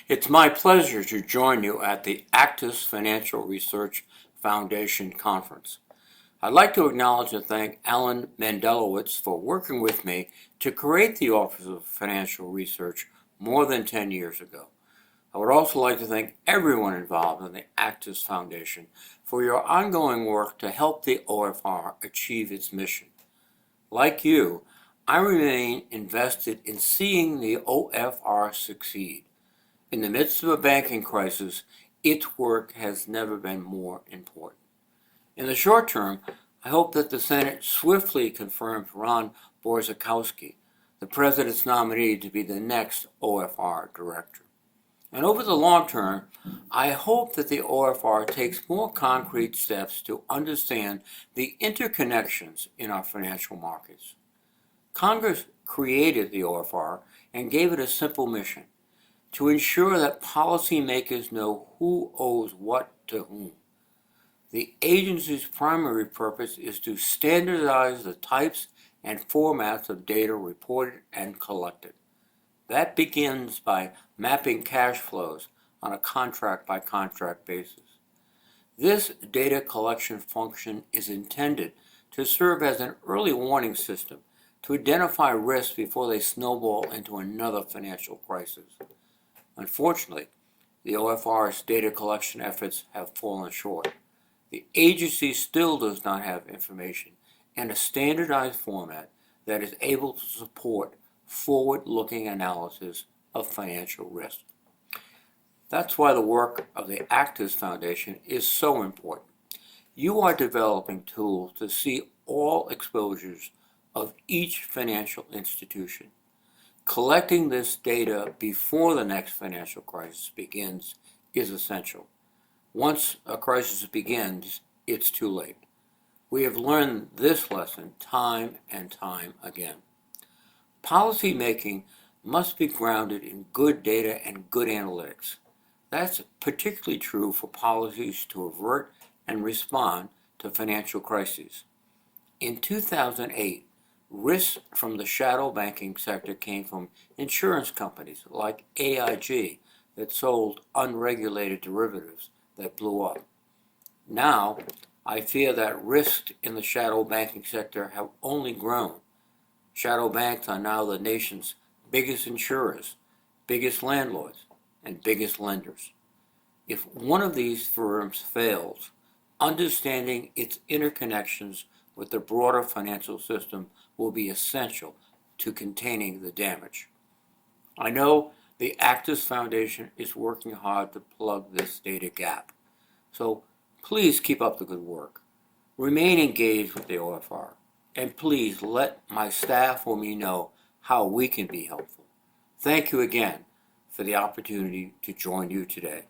It's my pleasure to join you at the ACTUS Financial Research Foundation Conference. I'd like to acknowledge and thank Alan Mendelowitz for working with me to create the Office of Financial Research more than 10 years ago. I would also like to thank everyone involved in the ACTUS Foundation for your ongoing work to help the OFR achieve its mission. Like you, I remain invested in seeing the OFR succeed. In the midst of a banking crisis, its work has never been more important. In the short term, I hope that the Senate swiftly confirms Ron Borzakowski, the President's nominee, to be the next OFR director. And over the long term, I hope that the OFR takes more concrete steps to understand the interconnections in our financial markets. Congress created the OFR and gave it a simple mission: to ensure that policymakers know who owes what to whom. The agency's primary purpose is to standardize the types and formats of data reported and collected. That begins by mapping cash flows on a contract-by-contract basis. This data collection function is intended to serve as an early warning system to identify risks before they snowball into another financial crisis. Unfortunately, the OFR's data collection efforts have fallen short. The agency still does not have information in a standardized format that is able to support forward-looking analysis of financial risk. That's why the work of the ACTUS Foundation is so important. You are developing tools to see all exposures of each financial institution. Collecting this data before the next financial crisis begins is essential. Once a crisis begins, it's too late. We have learned this lesson time and time again. Policy making must be grounded in good data and good analytics. That's particularly true for policies to avert and respond to financial crises. In 2008, risks from the shadow banking sector came from insurance companies like AIG that sold unregulated derivatives that blew up. Now, I fear that risks in the shadow banking sector have only grown. Shadow banks are now the nation's biggest insurers, biggest landlords, and biggest lenders. If one of these firms fails, understanding its interconnections with the broader financial system will be essential to containing the damage. I know the ACTUS Foundation is working hard to plug this data gap. So please keep up the good work. Remain engaged with the OFR, and please let my staff or me know how we can be helpful. Thank you again for the opportunity to join you today.